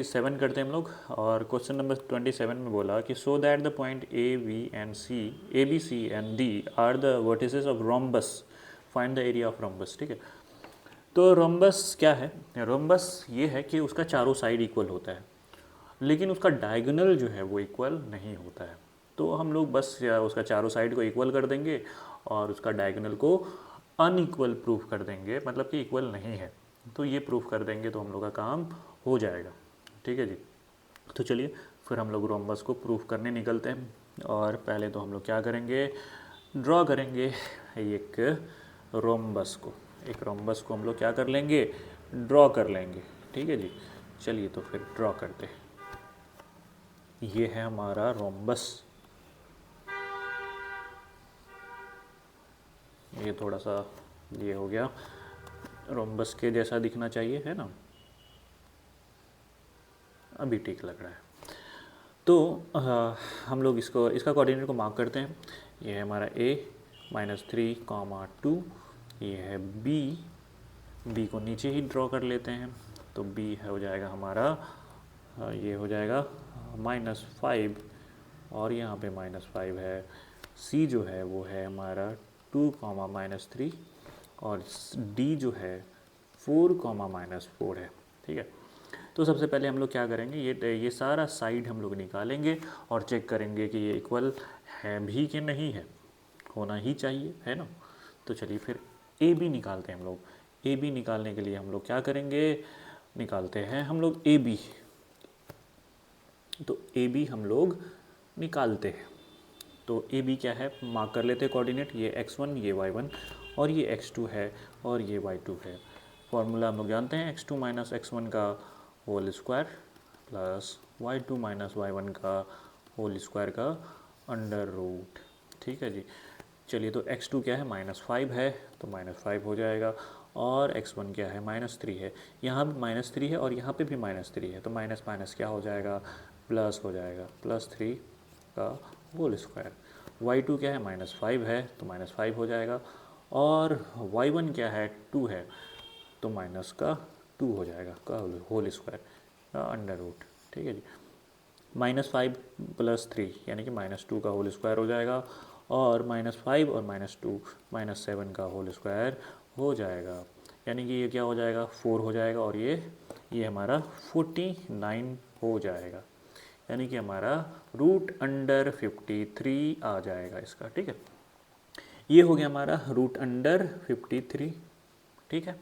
27 करते हैं हम लोग। और क्वेश्चन नंबर 27 में बोला कि so that the point A B C and D are the vertices of rhombus, find the area of rhombus. ठीक है, तो रोम्बस क्या है? रोम्बस ये है कि उसका चारों साइड इक्वल होता है, लेकिन उसका डायगोनल जो है वो इक्वल नहीं होता है। तो हम लोग बस उसका चारों साइड को इक्वल कर देंगे और उसका डायगोनल को अनइक्वल प्रूफ कर देंगे, मतलब कि इक्वल नहीं है। तो ये प्रूफ कर देंगे तो हम लोग का काम हो जाएगा। ठीक है जी। तो चलिए फिर हम लोग रोम्बस को प्रूफ करने निकलते हैं। और पहले तो हम लोग क्या करेंगे, ड्रॉ करेंगे एक रोम्बस को हम लोग क्या कर लेंगे, ड्रॉ कर लेंगे। ठीक है जी। चलिए तो फिर ड्रॉ करते हैं। ये है हमारा रोम्बस। ये थोड़ा सा ये हो गया, रोम्बस के जैसा दिखना चाहिए, है ना? अभी ठीक लग रहा है। तो हम लोग इसका कोऑर्डिनेट को मार्क करते हैं। ये है हमारा a -3, 2। ये है b को नीचे ही ड्रॉ कर लेते हैं। तो b हो जाएगा हमारा, ये हो जाएगा -5 और यहाँ पे -5 है। c जो है वो है हमारा 2, -3 और d जो है 4, -4 है। ठीक है, तो सबसे पहले हम लोग क्या करेंगे, ये सारा साइड हम लोग निकालेंगे और चेक करेंगे कि ये इक्वल है भी कि नहीं है। होना ही चाहिए, है ना? तो चलिए फिर ए बी निकालते हैं हम लोग। ए बी निकालने के लिए हम लोग क्या करेंगे, निकालते हैं हम लोग ए बी। तो ए बी हम लोग निकालते हैं। तो ए बी क्या है, मार्क कर लेते हैं कोऑर्डिनेट। ये x1, ये y1 और ये x2 है और ये y2 है। फॉर्मूला हम लोग जानते हैं, x2 - x1 का whole square plus y2 - y1 का होल स्क्वायर का अंडर रूट। ठीक है जी। चलिए तो x2 क्या है, -5 है तो -5 हो जाएगा। और x1 क्या है, -3 है। यहाँ भी -3 है और यहाँ पे भी -3 है, तो माइनस माइनस क्या हो जाएगा, प्लस हो जाएगा, +3 का होल स्क्वायर। y2 क्या है, -5 है तो -5 हो जाएगा। और y1 क्या है, 2 है तो माइनस का 2 हो जाएगा का होल स्क्वायर का अंडर रूट। ठीक है जी। -5 + 3 यानी कि -2 का होल स्क्वायर हो जाएगा। और -5 और -2 -7 का होल स्क्वायर हो जाएगा, यानी कि ये क्या हो जाएगा, 4 हो जाएगा। और ये हमारा 49 हो जाएगा, यानी कि हमारा √53 आ जाएगा इसका। ठीक है, ये हो गया हमारा √53। ठीक है,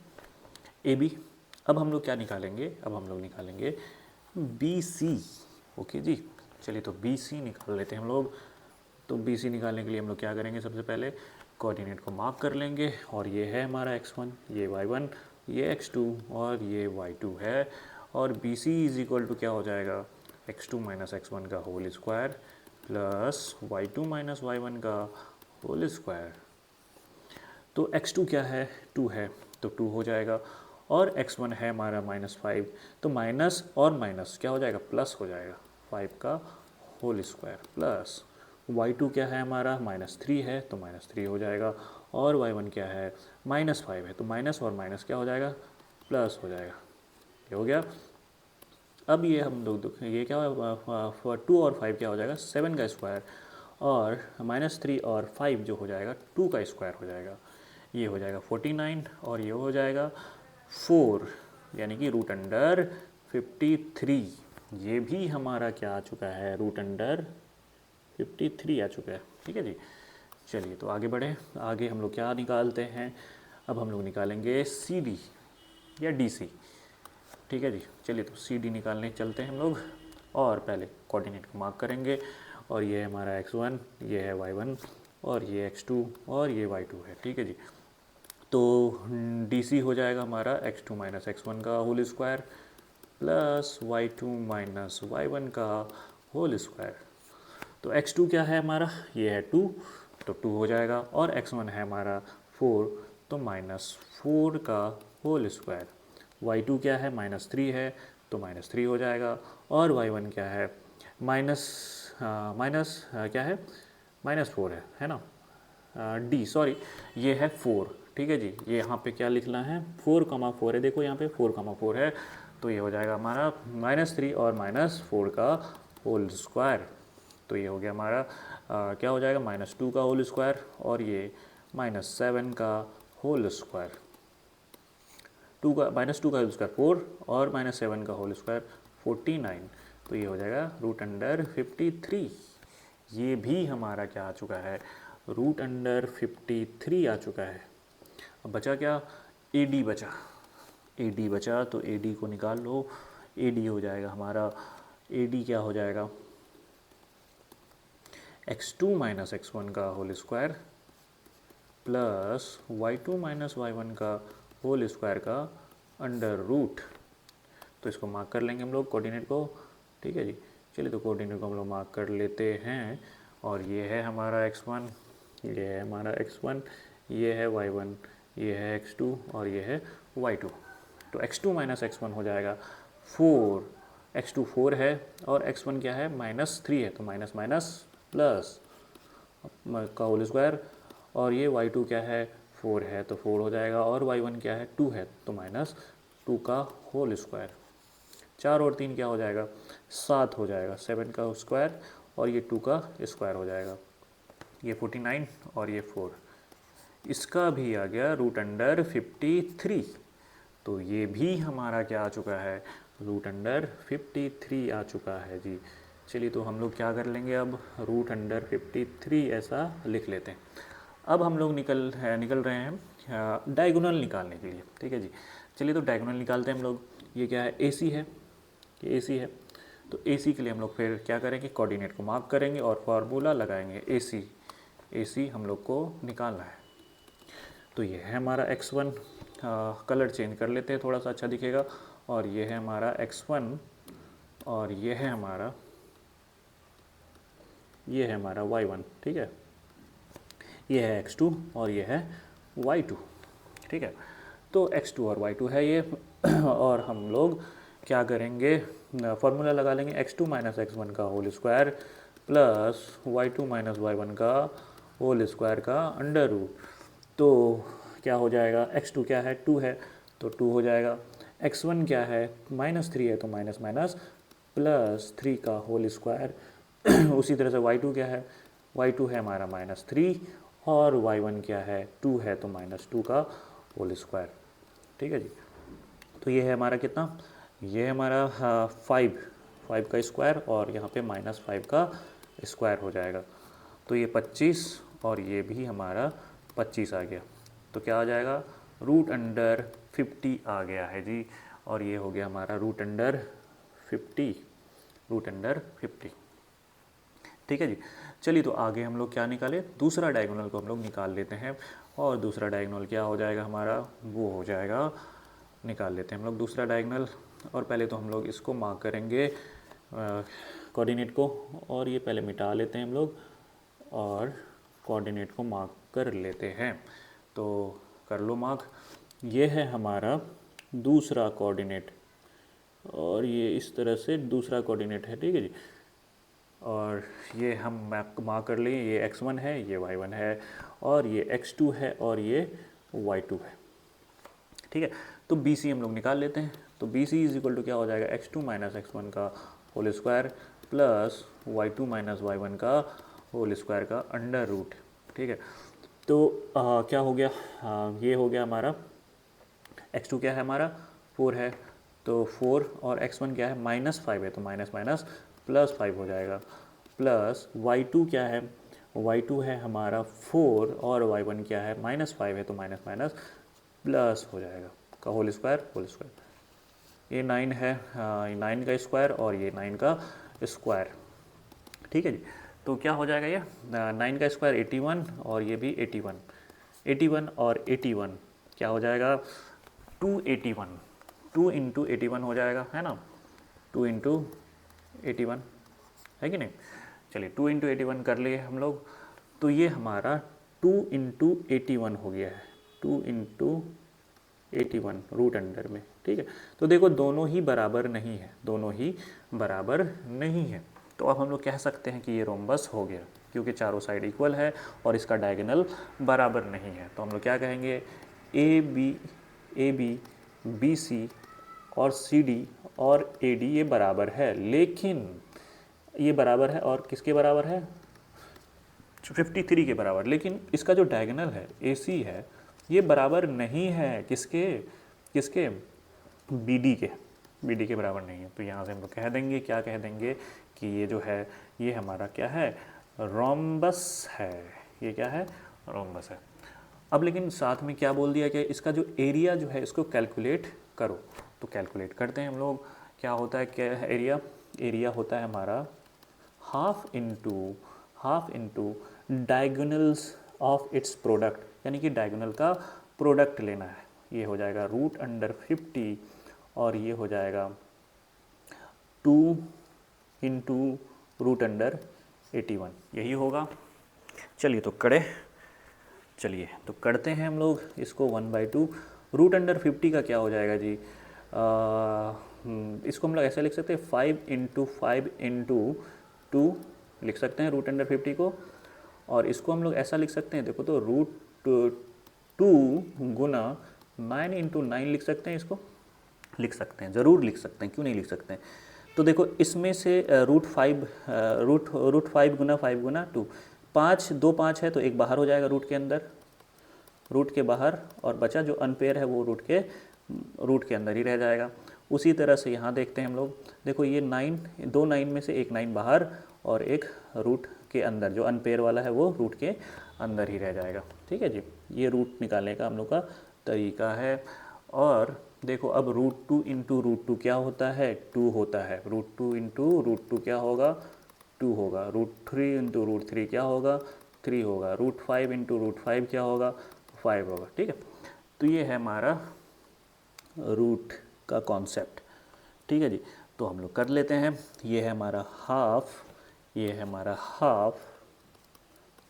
ए बी। अब हम लोग क्या निकालेंगे, अब हम लोग निकालेंगे बी सी। ओके जी, चलिए तो बी सी निकाल लेते हैं हम लोग। तो बी सी निकालने के लिए हम लोग क्या करेंगे, सबसे पहले कोऑर्डिनेट को मार्क कर लेंगे। और ये है हमारा x1, ये y1, ये x2 और ये y2 है। और B C is equal to क्या हो जाएगा, x2 - x1 का whole square plus y2 - y1 का होल स्क्वायर। तो x2 क्या है, 2 है तो 2 हो जाएगा। और x1 है हमारा -5, तो माइनस और माइनस क्या हो जाएगा, प्लस हो जाएगा, 5 का होल स्क्वायर प्लस y2 क्या है हमारा, -3 है तो -3 हो जाएगा। और y1 क्या है, -5 है तो माइनस और माइनस क्या हो जाएगा, प्लस हो जाएगा। ये हो गया। अब ये हम लोग ये क्या हो, 2 और 5 क्या हो जाएगा, 7 का स्क्वायर। और -3 और 5 जो हो जाएगा 2 का स्क्वायर हो जाएगा। ये हो जाएगा 49 और ये हो जाएगा 4, यानी कि √53। ये भी हमारा क्या आ चुका है, √53 आ चुका है। ठीक है जी। चलिए तो आगे बढ़ें। आगे हम लोग क्या निकालते हैं, अब हम लोग निकालेंगे सी डी या डी सी। ठीक है जी। चलिए तो सी डी निकालने चलते हैं हम लोग। और पहले कोऑर्डिनेट को मार्क करेंगे। और ये है हमारा x1, ये है y1 और ये x2 और ये y2 है। ठीक है जी। तो डी सी हो जाएगा हमारा x2 - x1 का whole square plus y2 - y1 का होल स्क्वायर। तो x2 क्या है हमारा, ये है 2 तो 2 हो जाएगा। और x1 है हमारा 4 तो -4 का होल स्क्वायर। y2 क्या है, -3 है तो -3 हो जाएगा। और y1 क्या है, क्या है, -4 है ना, डी सॉरी, ये है 4। ठीक है जी। ये यहाँ पे क्या लिखना है, 4, 4 है, देखो यहाँ पे 4, 4 है तो ये हो जाएगा हमारा -3 और -4 का होल स्क्वायर। तो ये हो गया हमारा क्या हो जाएगा, -2 का होल स्क्वायर और ये -7 का होल स्क्वायर। 2 का -2 का होल स्क्वायर 4 और -7 का होल स्क्वायर 49। तो ये हो जाएगा √53। ये भी हमारा क्या आ चुका है, √53 आ चुका है। अब बचा क्या, AD बचा। AD बचा तो AD को निकाल लो। AD हो जाएगा हमारा, AD क्या हो जाएगा, x2 - x1 का whole square plus y2 - y1 का होल स्क्वायर का अंडर रूट। तो इसको मार्क कर लेंगे हम लोग कोऑर्डिनेट को, ठीक है जी। चलिए तो कोऑर्डिनेट को हम लोग मार्क कर लेते हैं। और ये है हमारा x1, ये है हमारा x1, ये है y1, ये है x2 और ये है y2। तो x2 - x1 हो जाएगा 4, x2 4 है और x1 क्या है, -3 है। तो माइनस माइनस प्लस का होल स्क्वायर, और ये y2 क्या है, 4 है तो 4 हो जाएगा, और y1 क्या है, 2 है तो -2 का होल स्क्वायर। 4 और 3 क्या हो जाएगा, 7 हो जाएगा, 7 का स्क्वायर और ये 2 का स्क्वायर हो जाएगा। ये 49 और ये 4, इसका भी आ गया √53। तो ये भी हमारा क्या आ चुका है, √53 आ चुका है जी। चलिए तो हम लोग क्या कर लेंगे, अब √53 ऐसा लिख लेते हैं। अब हम लोग निकल रहे हैं डायगोनल निकालने के लिए, ठीक है जी। चलिए तो डायगोनल निकालते हैं हम लोग। ये क्या है, AC है, ये AC है। तो AC के लिए हम लोग फिर क्या करेंगे, कोऑर्डिनेट को मार्क करेंगे और फार्मूला लगाएंगे। AC हम लोग को निकालना है। तो ये है हमारा x1, कलर चेंज कर लेते हैं, थोड़ा सा अच्छा दिखेगा। और ये है हमारा x1 और ये है हमारा y1, ठीक है। ये है x2 और ये है y2, ठीक है। तो x2 और y2 है ये और हम लोग क्या करेंगे, फार्मूला लगा लेंगे। x2 - x1 का whole square plus y2 - y1 का होल स्क्वायर का अंडर रूट। तो क्या हो जाएगा, x2 क्या है, 2 है तो 2 हो जाएगा। x1 क्या है, -3 है तो माइनस माइनस प्लस 3 का होल स्क्वायर। उसी तरह से y2 क्या है, y2 है हमारा -3 और y1 क्या है, 2 है तो -2 का होल स्क्वायर, ठीक है जी। तो ये है हमारा कितना, ये है हमारा 5 का स्क्वायर और यहाँ पे -5 का स्क्वायर हो जाएगा। तो ये 25 और ये भी हमारा 25 आ गया। तो क्या आ जाएगा, √50 आ गया है जी। और ये हो गया हमारा √50, ठीक है जी। चलिए तो आगे हम लोग क्या निकाले, दूसरा डायगोनल को हम लोग निकाल लेते हैं। और दूसरा डायगोनल क्या हो जाएगा हमारा, वो हो जाएगा, निकाल लेते हैं हम लोग दूसरा डायगोनल। और पहले तो हम लोग इसको मार्क करेंगे कोऑर्डिनेट को, और ये पहले मिटा लेते हैं हम लोग और कोऑर्डिनेट को मार्क कर लेते हैं। तो कर लो मार्क। ये है हमारा दूसरा कोऑर्डिनेट और ये इस तरह से दूसरा कोऑर्डिनेट है, ठीक है जी। और ये हम मार्क कर लिए, ये x1 है, ये y1 है और ये x2 है और ये y2 है, ठीक है। तो BC हम लोग निकाल लेते हैं। तो BC = क्या हो जाएगा, x2 - x1 का whole square plus y2 - y1 का होल स्क्वायर का अंडर रूट, ठीक है। तो क्या हो गया, ये हो गया हमारा x2 क्या है हमारा 4 है तो 4 और x1 क्या है -5 है तो माइनस माइनस प्लस 5 हो जाएगा, प्लस y2 क्या है, y2 है हमारा 4 और y1 क्या है -5 है तो माइनस माइनस प्लस हो जाएगा का होल स्क्वायर। ये 9 है, 9 का स्क्वायर और ये 9 का स्क्वायर, ठीक है जी। तो क्या हो जाएगा, ये 9 का स्क्वायर 81 और ये भी 81 और 81 क्या हो जाएगा 281, 2 × 81 हो जाएगा, है ना, 2 × 81 है कि नहीं। चलिए 2 × 81 कर लिए हम लोग। तो ये हमारा 2 × 81 हो गया है, 2 × 81 रूट अंडर में, ठीक है। तो देखो दोनों ही बराबर नहीं है, दोनों ही बराबर नहीं है। तो अब हम लोग कह सकते हैं कि ये रोम्बस हो गया, क्योंकि चारों साइड इक्वल है और इसका डायगोनल बराबर नहीं है। तो हम लोग क्या कहेंगे, AB BC और CD और AD ये बराबर है, लेकिन ये बराबर है और किसके बराबर है, 53 के बराबर, लेकिन इसका जो डायगोनल है AC है ये बराबर नहीं है किसके, किसके, BD के बराबर नहीं है। तो यहाँ से हम लोग कह देंगे, क्या कह देंगे कि ये जो है ये हमारा क्या है, रोम्बस है, ये क्या है, रोम्बस है। अब लेकिन साथ में क्या बोल दिया कि इसका जो एरिया जो है इसको कैलकुलेट करो, तो कैलकुलेट करते हैं हम लोग। क्या होता है, क्या एरिया, एरिया होता है हमारा half into diagonals of its product, यानी कि डायगोनल का प्रोडक्ट लेना है। ये हो जाएगा √50 और ये हो जाएगा 2 इंटू √81, यही होगा। चलिए तो करते हैं हम लोग इसको 1/2। √50 का क्या हो जाएगा जी, इसको हम लोग ऐसे लिख सकते हैं 5 इंटू 2 लिख सकते हैं √50 को, और इसको हम लोग ऐसा लिख सकते हैं, देखो तो √2 गुना 9 इंटू 9 लिख सकते हैं, इसको लिख सकते हैं, ज़रूर लिख सकते हैं, क्यों नहीं लिख सकते हैं। तो देखो इसमें से √5 गुना 5 गुना 2, 2 5 है तो एक बाहर हो जाएगा रूट के अंदर, रूट के बाहर, और बचा जो अनपेयर है वो रूट के अंदर ही रह जाएगा। उसी तरह से यहाँ देखते हैं हम लोग, देखो ये 9, 2 9 में से एक 9 बाहर और एक रूट के अंदर, जो अनपेयर वाला है वो रूट के अंदर ही रह जाएगा। ठीक है जी, ये रूट निकालने का हम लोग का तरीका है। और देखो अब √2 इंटू √2 क्या होता है, 2 होता है। √2 इंटू √2 क्या होगा, 2 होगा। √3 इंटू √3 क्या होगा, 3 होगा। √5 इंटू √5 क्या होगा, 5 होगा। ठीक है, तो ये है हमारा रूट का कॉन्सेप्ट। ठीक है जी, तो हम लोग कर लेते हैं। ये है हमारा हाफ, ये है हमारा हाफ,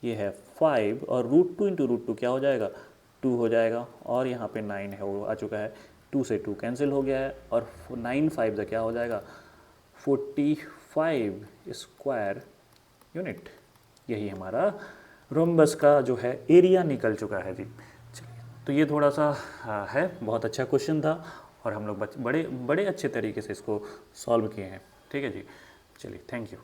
ये है 5, और √2 इंटू √2 क्या हो जाएगा, 2 हो जाएगा, और यहाँ पे 9 है वो आ चुका है, 2 से 2 कैंसिल हो गया है, और 9 5 का क्या हो जाएगा, 45 स्क्वायर यूनिट। यही हमारा रोम्बस का जो है एरिया निकल चुका है जी। चलिए, तो ये थोड़ा सा है, बहुत अच्छा क्वेश्चन था और हम लोग बड़े अच्छे तरीके से इसको सॉल्व किए हैं। ठीक है जी, चलिए, थैंक यू।